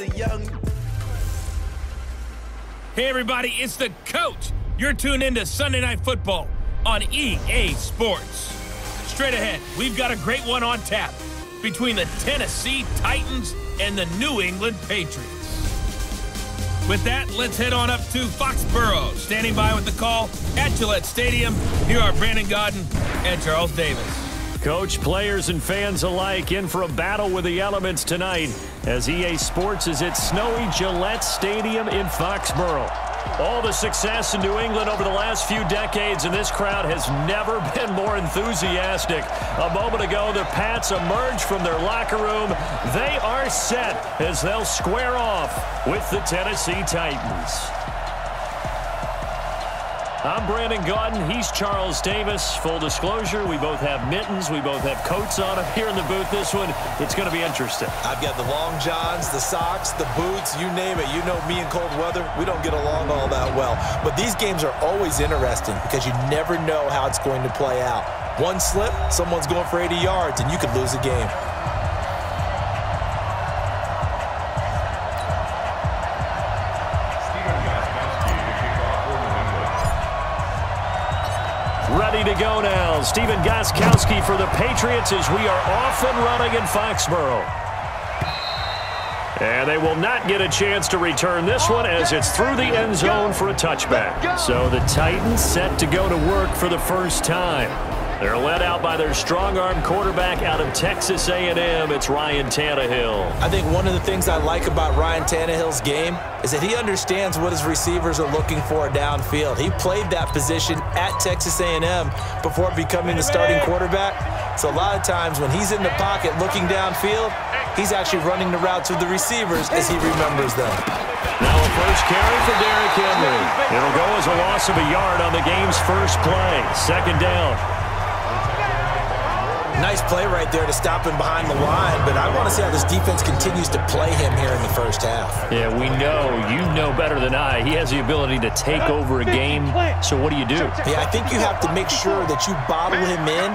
a young... Hey, everybody, it's the coach. You're tuned into Sunday Night Football on EA Sports. Straight ahead, we've got a great one on tap between the Tennessee Titans and the New England Patriots. With that, let's head on up to Foxborough. Standing by with the call at Gillette Stadium, here are Brandon Gaudin and Charles Davis. Coach, players, and fans alike in for a battle with the elements tonight as EA Sports is at snowy Gillette Stadium in Foxborough. All the success in New England over the last few decades, and this crowd has never been more enthusiastic. A moment ago, the Pats emerged from their locker room. They are set as they'll square off with the Tennessee Titans. I'm Brandon Gaudin. He's Charles Davis. Full disclosure, we both have mittens. We both have coats on up here in the booth. This one, it's going to be interesting. I've got the long johns, the socks, the boots, you name it. You know me in cold weather, we don't get along all that well. But these games are always interesting because you never know how it's going to play out. One slip, someone's going for 80 yards, and you could lose a game. Ready to go now. Stephen Gostkowski for the Patriots as we are off and running in Foxborough. And they will not get a chance to return this one as it's through the end zone for a touchback. So the Titans set to go to work for the first time. They're led out by their strong-arm quarterback out of Texas A&M. It's Ryan Tannehill. I think one of the things I like about Ryan Tannehill's game is that he understands what his receivers are looking for downfield. He played that position at Texas A&M before becoming the starting quarterback. So a lot of times when he's in the pocket looking downfield, he's actually running the routes with the receivers as he remembers them. Now a first carry for Derrick Henry. It'll go as a loss of a yard on the game's first play. Second down. Nice play right there to stop him behind the line, but I want to see how this defense continues to play him here in the first half. Yeah, we know. You know better than I. He has the ability to take over a game. So what do? Yeah, I think you have to make sure that you bottle him in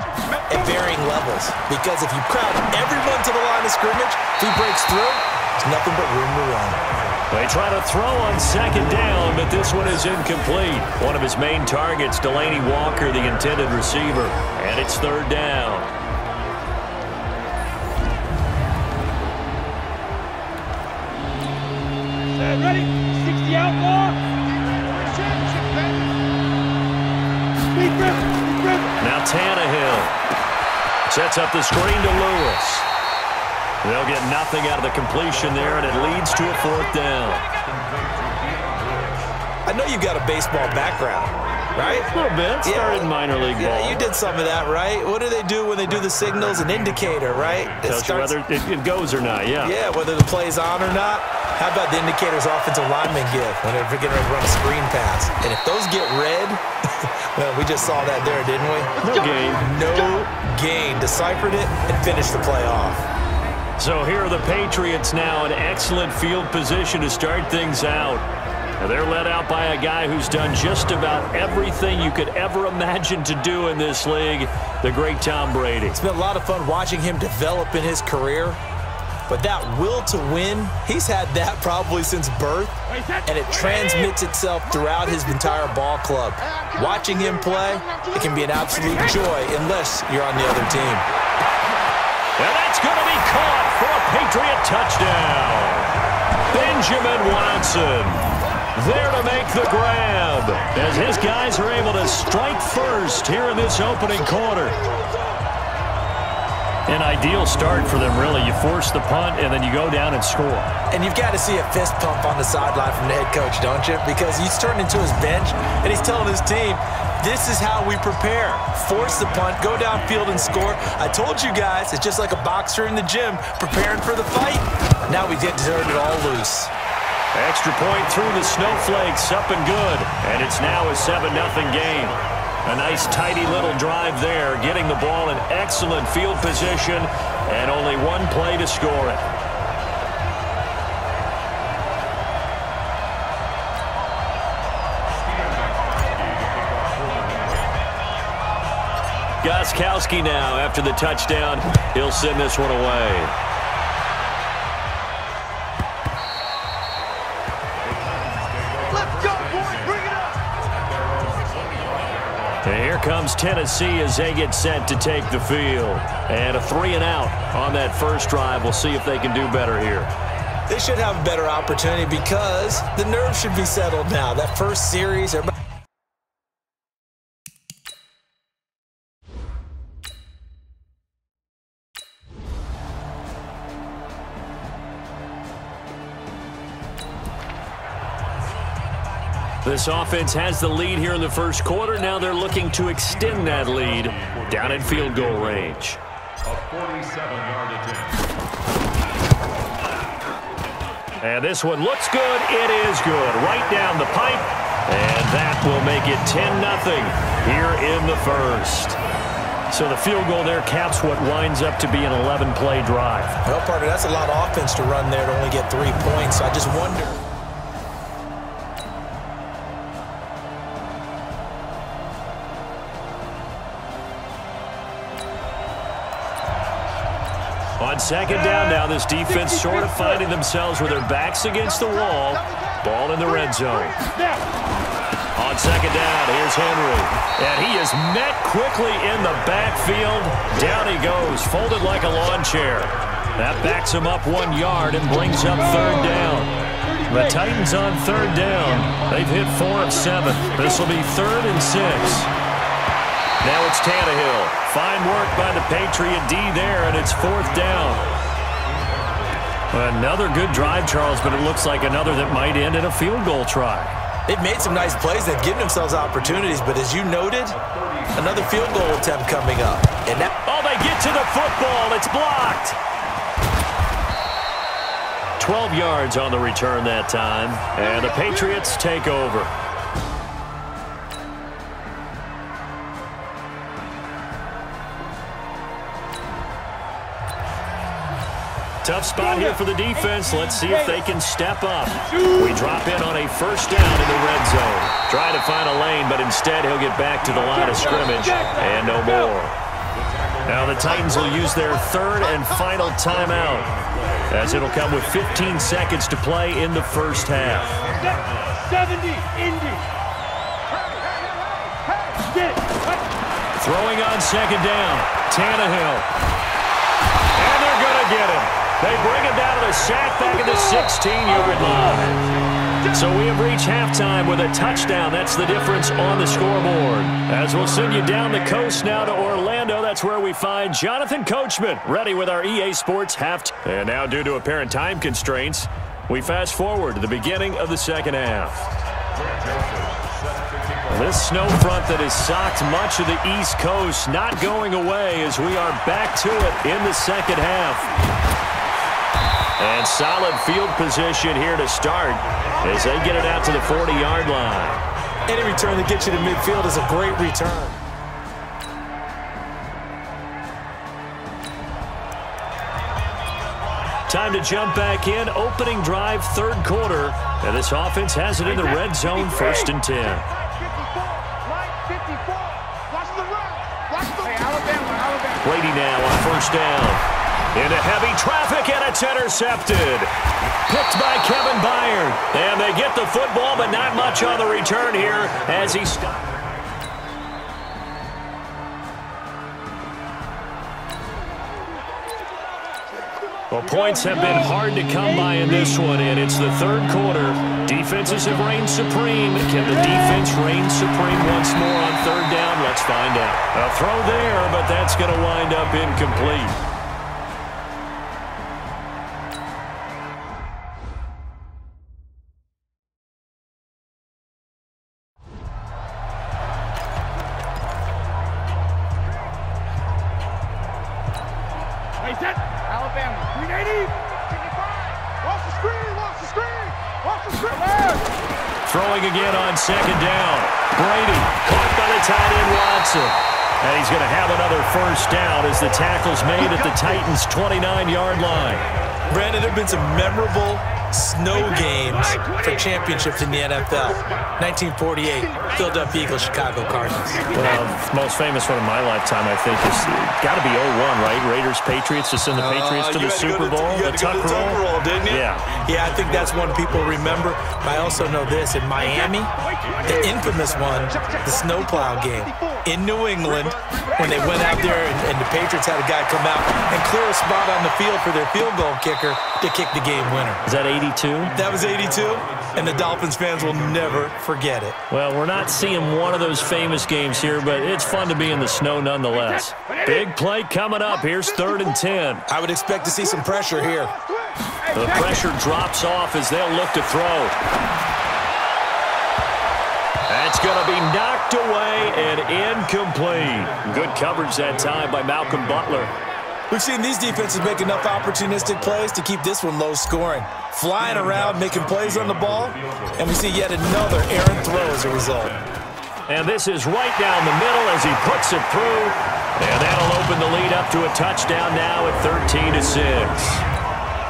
at varying levels, because if you crowd everyone to the line of scrimmage, if he breaks through, there's nothing but room to run. They try to throw on second down, but this one is incomplete. One of his main targets, Delaney Walker, the intended receiver, and it's third down. Ready? 60 out more. Now Tannehill sets up the screen to Lewis. They'll get nothing out of the completion there, and it leads to a fourth down. I know you've got a baseball background, right? A little bit. Started in minor league ball. Yeah, you did some of that, right? What do they do when they do the signals? An indicator, right? Tells you whether it goes or not, yeah. Yeah, whether the play's on or not. How about the indicators offensive linemen give when they're getting ready to run a screen pass? And if those get red, well, we just saw that there, didn't we? No gain. No gain. Deciphered it and finished the play off. So here are the Patriots now in excellent field position to start things out. Now they're led out by a guy who's done just about everything you could ever imagine to do in this league, the great Tom Brady. It's been a lot of fun watching him develop in his career. But that will to win, he's had that probably since birth, and it transmits itself throughout his entire ball club. Watching him play, it can be an absolute joy unless you're on the other team. And that's going to be caught for a Patriot touchdown. Benjamin Watson there to make the grab as his guys are able to strike first here in this opening quarter. An ideal start for them, really. You force the punt, and then you go down and score. And you've got to see a fist pump on the sideline from the head coach, don't you? Because he's turned into his bench, and he's telling his team, this is how we prepare. Force the punt, go downfield and score. I told you guys, it's just like a boxer in the gym preparing for the fight. Now we get to turn it all loose. Extra point through the snowflakes, up and good. And it's now a 7-0 game. A nice, tidy little drive there, getting the ball in excellent field position, and only one play to score it. Gostkowski now, after the touchdown, he'll send this one away. And here comes Tennessee as they get set to take the field. And a 3-and-out on that first drive. We'll see if they can do better here. They should have a better opportunity because the nerves should be settled now. That first series, everybody. This offense has the lead here in the first quarter. Now they're looking to extend that lead down in field goal range. A 47-yard attempt. And this one looks good. It is good. Right down the pipe. And that will make it 10-0 here in the first. So the field goal there caps what winds up to be an 11-play drive. Well, partner, that's a lot of offense to run there to only get 3 points. I just wonder. On second down now, this defense sort of finding themselves with their backs against the wall. Ball in the red zone. On second down, here's Henry. And he is met quickly in the backfield. Down he goes, folded like a lawn chair. That backs him up 1 yard and brings up third down. The Titans on third down. They've hit 4 of 7. This will be 3rd and 6. Now it's Tannehill. Fine work by the Patriot D there, and it's 4th down. Another good drive, Charles, but it looks like another that might end in a field goal try. They've made some nice plays. They've given themselves opportunities, but as you noted, another field goal attempt coming up. And that they get to the football. It's blocked. 12 yards on the return that time, and the Patriots take over. Tough spot here for the defense. Let's see if they can step up. We drop in on a first down in the red zone. Try to find a lane, but instead he'll get back to the line of scrimmage and no more. Now the Titans will use their 3rd and final timeout, as it'll come with 15 seconds to play in the first half. 70, Indy. Throwing on second down, Tannehill. And they're going to get him. They bring him down to the sack back at the 16-yard line. So we have reached halftime with a touchdown. That's the difference on the scoreboard. As we'll send you down the coast now to Orlando, that's where we find Jonathan Coachman ready with our EA Sports halftime. And now, due to apparent time constraints, we fast forward to the beginning of the second half. This snow front that has socked much of the East Coast not going away as we are back to it in the second half. And solid field position here to start as they get it out to the 40-yard line. any return that gets you to midfield is a great return. Time to jump back in. Opening drive, third quarter. And this offense has it in the red zone, 1st and 10. Brady now on 1st down. Into heavy traffic, and it's intercepted. Picked by Kevin Byard. And they get the football, but not much on the return here as he stopped. Well, points have been hard to come by in this one, and it's the third quarter. Defenses have reigned supreme. Can the defense reign supreme once more on third down? Let's find out. A throw there, but that's going to wind up incomplete. Throwing again on second down. Brady caught by the tight end Watson. And he's going to have another first down as the tackle's made at the Titans' 29-yard line. Brandon, there have been some memorable snow games for championships in the NFL. 1948, Philadelphia Eagles, Chicago Cardinals. Well, the most famous one of my lifetime, I think, is got to be 01, right? Raiders, Patriots, to send the Patriots to the Super Bowl. You got to go to the Tuck roll, didn't you? Yeah, I think that's one people remember. I also know this. In Miami, the infamous one, the snowplow game. In New England, when they went out there and the Patriots had a guy come out and clear a spot on the field for their field goal kicker to kick the game winner. Is that 82? That was 82, and the Dolphins fans will never forget it. Well, we're not seeing one of those famous games here, but it's fun to be in the snow nonetheless. Big play coming up. Here's 3rd and 10. I would expect to see some pressure here. The pressure drops off as they'll look to throw. That's going to be knocked away and incomplete. Good coverage that time by Malcolm Butler. We've seen these defenses make enough opportunistic plays to keep this one low scoring. Flying around, making plays on the ball, and we see yet another errant throw as a result. And this is right down the middle as he puts it through. And that'll open the lead up to a touchdown now at 13-6.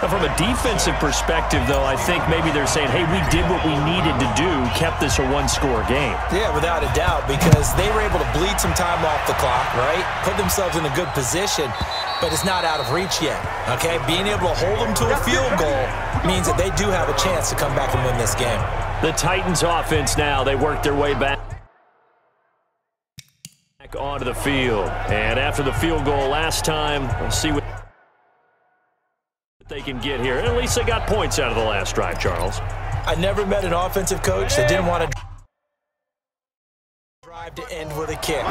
From a defensive perspective, though, I think maybe they're saying, hey, we did what we needed to do, kept this a one-score game. Yeah, without a doubt, because they were able to bleed some time off the clock, right? Put themselves in a good position, but it's not out of reach yet, okay? Being able to hold them to a field goal means that they do have a chance to come back and win this game. The Titans offense now, they work their way back onto the field. And after the field goal last time, we'll see what they can get here. At least they got points out of the last drive, Charles. I never met an offensive coach that didn't want to drive to end with a kick.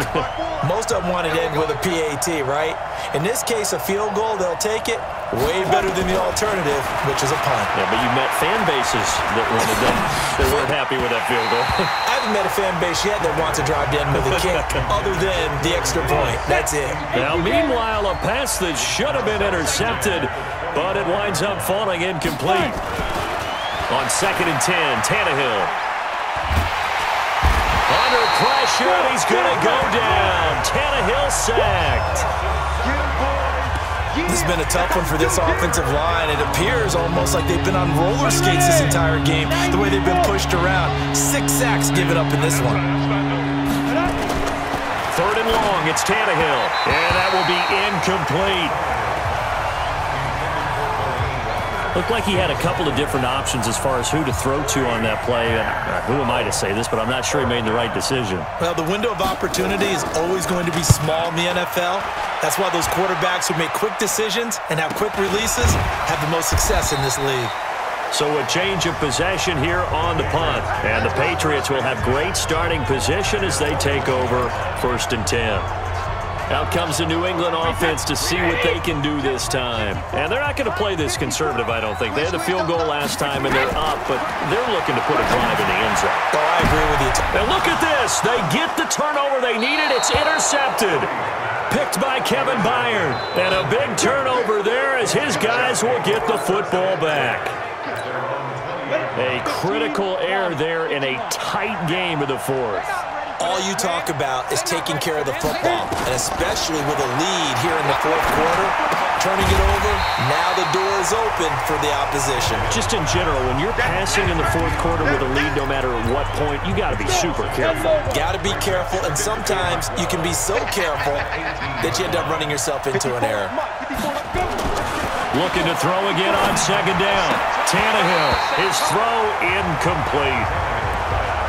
Most of them wanted to end with a PAT, right? In this case, a field goal, they'll take it. Way better than the alternative, which is a punt. Yeah, but you met fan bases that wanted them. They weren't happy with that field goal. I haven't met a fan base yet that wants to drive to end with a kick other than the extra point. That's it. Now, meanwhile, a pass that should have been intercepted, but it winds up falling incomplete. On 2nd and 10, Tannehill. Under pressure, and he's going to go down. Tannehill sacked. This has been a tough one for this offensive line. It appears almost like they've been on roller skates this entire game, the way they've been pushed around. 6 sacks given up in this one. 3rd and long, it's Tannehill. And that will be incomplete. Looked like he had a couple of different options as far as who to throw to on that play. Who am I to say this, but I'm not sure he made the right decision. Well, the window of opportunity is always going to be small in the NFL. That's why those quarterbacks who make quick decisions and have quick releases have the most success in this league. So a change of possession here on the punt. And the Patriots will have great starting position as they take over 1st and 10. Out comes the New England offense to see what they can do this time. And they're not going to play this conservative, I don't think. They had the field goal last time, and they're up, but they're looking to put a drive in the end zone. Oh, I agree with you. And look at this. They get the turnover they needed. It's intercepted. Picked by Kevin Byard. And a big turnover there as his guys will get the football back. A critical error there in a tight game of the 4th. All you talk about is taking care of the football, and especially with a lead here in the 4th quarter, turning it over, now the door is open for the opposition. Just in general, when you're passing in the 4th quarter with a lead, no matter at what point, you got to be super careful. Got to be careful, and sometimes you can be so careful that you end up running yourself into an error. Looking to throw again on 2nd down. Tannehill, his throw incomplete.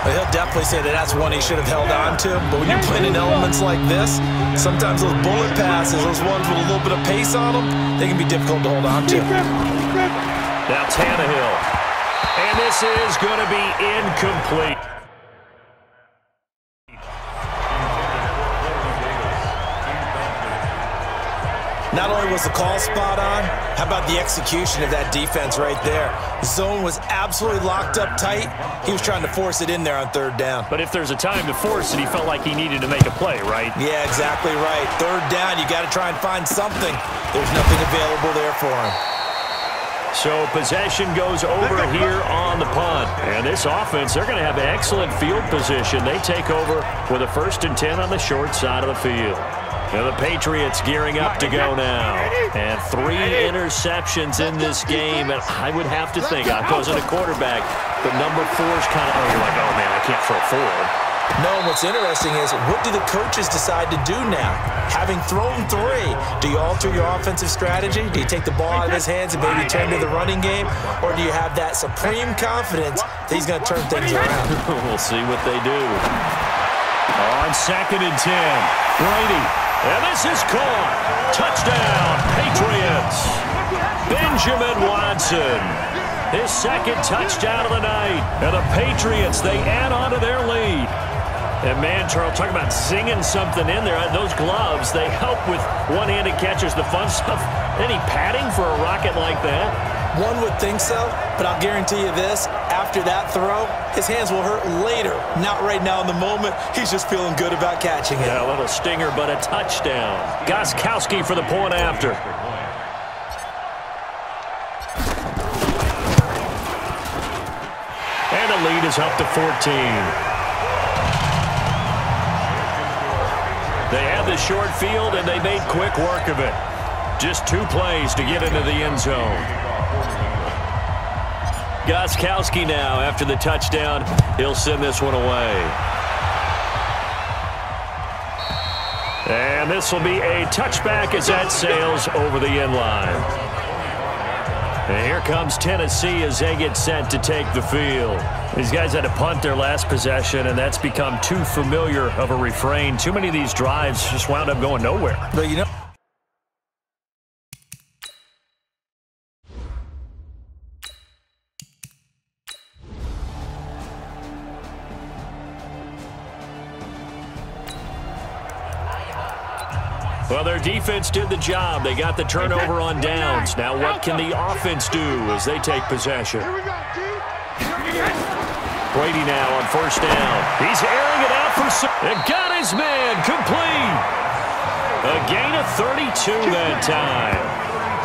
Well, he'll definitely say that that's one he should have held on to. But when you're playing in elements like this, sometimes those bullet passes, those ones with a little bit of pace on them, they can be difficult to hold on to. Now Tannehill. And this is going to be incomplete. Not only was the call spot on, how about the execution of that defense right there? The zone was absolutely locked up tight. He was trying to force it in there on 3rd down. But if there's a time to force it, he felt like he needed to make a play, right? Yeah, exactly right. 3rd down, you got to try and find something. There's nothing available there for him. So possession goes over here on the punt. And this offense, they're going to have excellent field position. They take over with a 1st and 10 on the short side of the field. And the Patriots gearing up to go now. And 3 interceptions in this game. And I would have to think, I wasn't a quarterback, but number 4 is kind of, you're like, oh, man, I can't throw 4. No, what's interesting is, what do the coaches decide to do now? Having thrown 3, do you alter your offensive strategy? Do you take the ball out of his hands and maybe turn to the running game? Or do you have that supreme confidence that he's going to turn things around? We'll see what they do. On 2nd and 10, Brady. And this is caught. Touchdown, Patriots. Benjamin Watson. His 2nd touchdown of the night. And the Patriots, they add on to their lead. And, man, Charles, talk about zinging something in there. Those gloves, they help with one-handed catches, the fun stuff. Any padding for a rocket like that? One would think so, but I'll guarantee you this. After that throw, his hands will hurt later. Not right now in the moment. He's just feeling good about catching it. Yeah, a little stinger, but a touchdown. Gostkowski for the point after. And the lead is up to 14. They had the short field, and they made quick work of it. Just 2 plays to get into the end zone. Gostkowski now, after the touchdown, he'll send this one away. And this will be a touchback as that sails over the end line. And here comes Tennessee as they get set to take the field. These guys had to punt their last possession, and that's become too familiar of a refrain. Too many of these drives just wound up going nowhere. But you know, well, their defense did the job. They got the turnover on downs. Now what can the offense do as they take possession? Brady now on 1st down. He's airing it out for some. And got his man complete. A gain of 32 that time.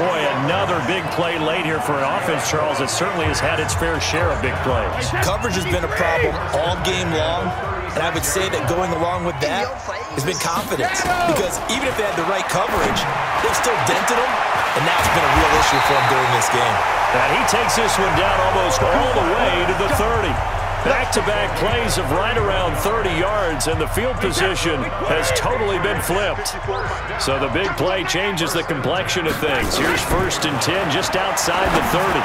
Boy, another big play late here for an offense, Charles, that certainly has had its fair share of big plays. coverage has been a problem all game long, and I would say that going along with that has been confidence. Because even if they had the right coverage, they've still dented them, and now it's been a real issue for them during this game. And he takes this one down almost all the way to the 30. Back-to-back plays of right around 30 yards, and the field position has totally been flipped. So the big play changes the complexion of things. Here's 1st and 10 just outside the 30.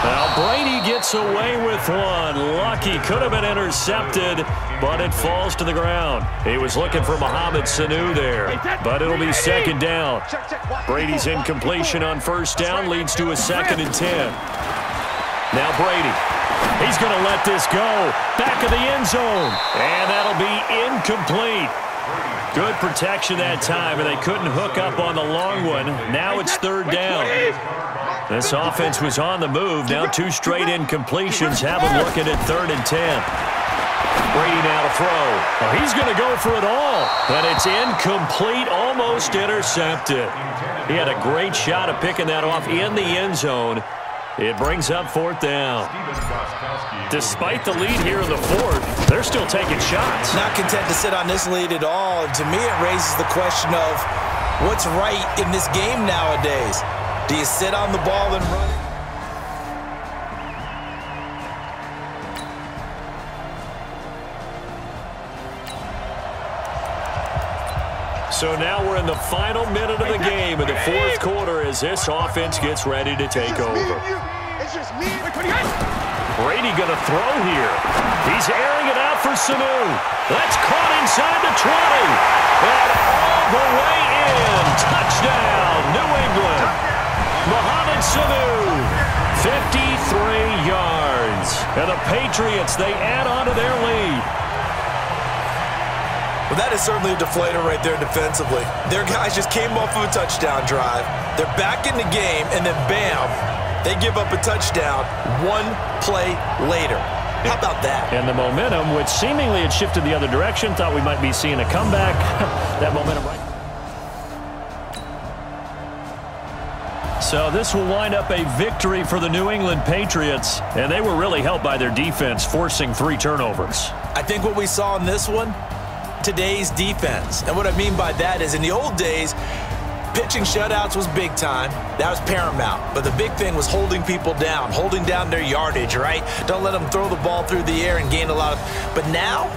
Now Brady gets away with one. Lucky, could have been intercepted, but it falls to the ground. He was looking for Mohamed Sanu there, but it'll be 2nd down. Brady's incompletion on 1st down leads to a 2nd and 10. Now Brady. He's going to let this go. Back of the end zone. And that'll be incomplete. Good protection that time, and they couldn't hook up on the long one. Now it's 3rd down. This offense was on the move. Now 2 straight incompletions have them looking at 3rd and 10. Brady now to throw. Well, he's going to go for it all. And it's incomplete, almost intercepted. He had a great shot at picking that off in the end zone. It brings up 4th down. Despite the lead here in the 4th, they're still taking shots. Not content to sit on this lead at all. And to me, it raises the question of what's right in this game nowadays. Do you sit on the ball and run it? So now we're in the final minute of the game in the 4th quarter as this offense gets ready to take over. Brady going to throw here. He's airing it out for Sanu. That's caught inside the 20. And all the way in. Touchdown, New England. Mohamed Sanu, 53 yards. And the Patriots, they add on to their lead. Well, that is certainly a deflator right there defensively. Their guys just came off of a touchdown drive. They're back in the game, and then bam, they give up a touchdown 1 play later. How about that? And the momentum, which seemingly had shifted the other direction, thought we might be seeing a comeback. That momentum right. So this will wind up a victory for the New England Patriots, and they were really helped by their defense, forcing 3 turnovers. I think what we saw in this one today's defense. And what I mean by that is in the old days, pitching shutouts was big time. That was paramount. But the big thing was holding people down, holding down their yardage, right? Don't let them throw the ball through the air and gain a lot of. But now,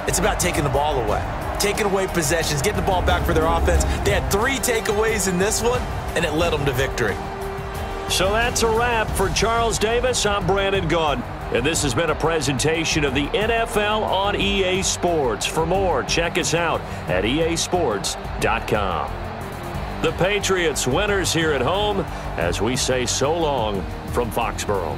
it's about taking the ball away, taking away possessions, getting the ball back for their offense. They had 3 takeaways in this one, and it led them to victory. So that's a wrap for Charles Davis. I'm Brandon Gaudin. And this has been a presentation of the NFL on EA Sports. For more, check us out at easports.com. The Patriots winners here at home as we say so long from Foxborough.